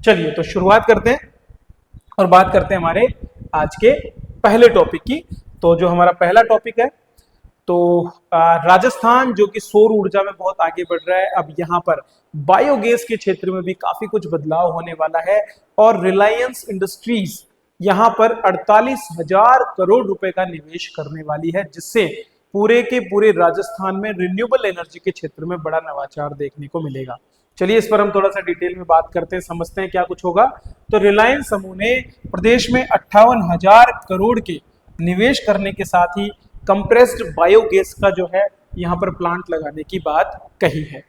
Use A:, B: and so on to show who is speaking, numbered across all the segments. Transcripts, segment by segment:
A: चलिए तो शुरुआत करते हैं और बात करते हैं हमारे आज के पहले टॉपिक की। तो जो हमारा पहला टॉपिक है तो राजस्थान जो कि सौर ऊर्जा में बहुत आगे बढ़ रहा है। अब यहाँ पर बायोगैस के क्षेत्र में भी काफी कुछ बदलाव होने वाला है और रिलायंस इंडस्ट्रीज यहाँ पर 48,000 करोड़ रुपए का निवेश करने वाली है, जिससे पूरे के पूरे राजस्थान में रिन्यूएबल एनर्जी के क्षेत्र में बड़ा नवाचार देखने को मिलेगा। चलिए इस पर हम थोड़ा सा डिटेल में बात करते हैं, समझते हैं क्या कुछ होगा। तो रिलायंस समूह ने प्रदेश में 58,000 करोड़ के निवेश करने के साथ ही कंप्रेस्ड बायोगैस का जो है यहाँ पर प्लांट लगाने की बात कही है।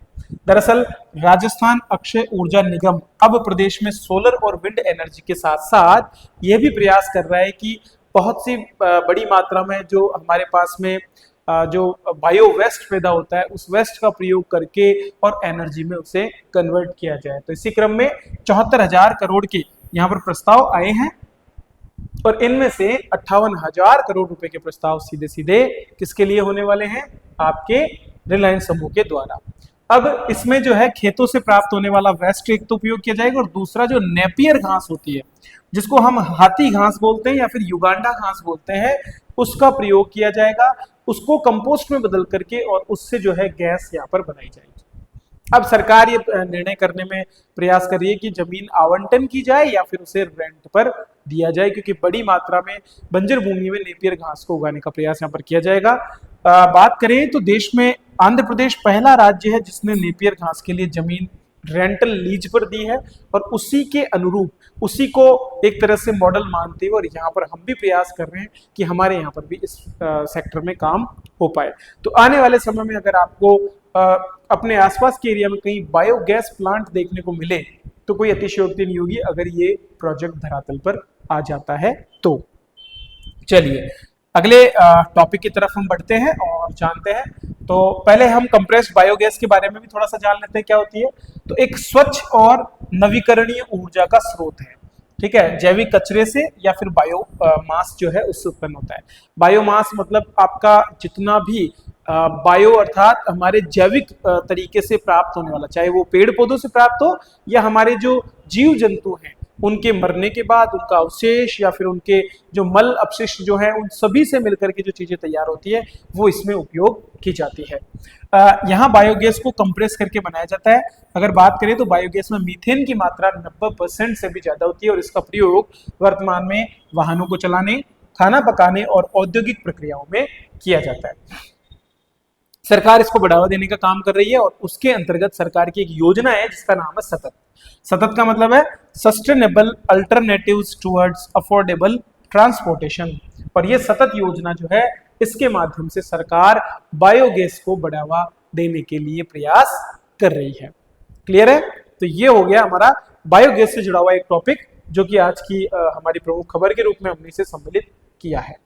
A: दरअसल राजस्थान अक्षय ऊर्जा निगम अब प्रदेश में सोलर और विंड एनर्जी के साथ साथ यह भी प्रयास कर रहा है कि बहुत सी बड़ी मात्रा में जो हमारे पास में जो बायो वेस्ट पैदा होता है उस वेस्ट का प्रयोग करके और एनर्जी में उसे कन्वर्ट किया जाए। तो इसी क्रम में 74,000 करोड़ के यहाँ पर प्रस्ताव आए हैं और इनमें से 58,000 करोड़ रुपए के प्रस्ताव सीधे सीधे किसके लिए होने वाले हैं, आपके रिलायंस समूह के द्वारा। अब इसमें जो है खेतों से प्राप्त होने वाला वेस्ट एक तो उपयोग किया जाएगा और दूसरा जो नेपियर घास होती है जिसको हम हाथी घास बोलते हैं या फिर युगांडा घास बोलते हैं, उसका प्रयोग किया जाएगा। उसको कंपोस्ट में बदल करके और उससे जो है गैस यहाँ पर बनाई जाएगी। अब सरकार ये निर्णय करने में प्रयास कर रही है कि जमीन आवंटन की जाए या फिर उसे रेंट पर दिया जाए, क्योंकि बड़ी मात्रा में बंजर भूमि में नेपियर घास को उगाने का प्रयास यहाँ पर किया जाएगा। बात करें तो देश में आंध्र प्रदेश पहला राज्य है जिसने नेपियर घास के लिए जमीन रेंटल लीज पर दी है और उसी के अनुरूप उसी को एक तरह से मॉडल मानते हुए और यहाँ पर हम भी प्रयास कर रहे हैं कि हमारे यहाँ पर भी इस सेक्टर में काम हो पाए। तो आने वाले समय में अगर आपको अपने आसपास के एरिया में कहीं बायोगैस प्लांट देखने को मिले तो कोई अतिशयोक्ति नहीं होगी अगर ये प्रोजेक्ट धरातल पर आ जाता है। तो चलिए अगले टॉपिक की तरफ हम बढ़ते हैं और जानते हैं। तो पहले हम कंप्रेस्ड बायोगैस के बारे में भी थोड़ा सा जान लेते हैं क्या होती है। तो एक स्वच्छ और नवीकरणीय ऊर्जा का स्रोत है, ठीक है, जैविक कचरे से या फिर बायो मास जो है उससे उत्पन्न होता है। बायोमास मतलब आपका जितना भी बायो अर्थात हमारे जैविक तरीके से प्राप्त होने वाला, चाहे वो पेड़ पौधों से प्राप्त हो या हमारे जो जीव जंतु हैं उनके मरने के बाद उनका अवशेष या फिर उनके जो मल अपशिष्ट जो है उन सभी से मिलकर के जो चीजें तैयार होती है वो इसमें उपयोग की जाती है। यहाँ बायोगैस को कंप्रेस करके बनाया जाता है। अगर बात करें तो बायोगैस में मीथेन की मात्रा 90% से भी ज्यादा होती है और इसका प्रयोग वर्तमान में वाहनों को चलाने, खाना पकाने और औद्योगिक प्रक्रियाओं में किया जाता है। सरकार इसको बढ़ावा देने का काम कर रही है और उसके अंतर्गत सरकार की एक योजना है जिसका नाम है सतत। सतत का मतलब है sustainable alternatives towards affordable transportation. और ये सतत योजना जो है इसके माध्यम से सरकार बायोगैस को बढ़ावा देने के लिए प्रयास कर रही है। क्लियर है? तो ये हो गया हमारा बायोगैस से जुड़ा हुआ एक टॉपिक जो कि आज की हमारी प्रमुख खबर के रूप में हमने इसे सम्मिलित किया है।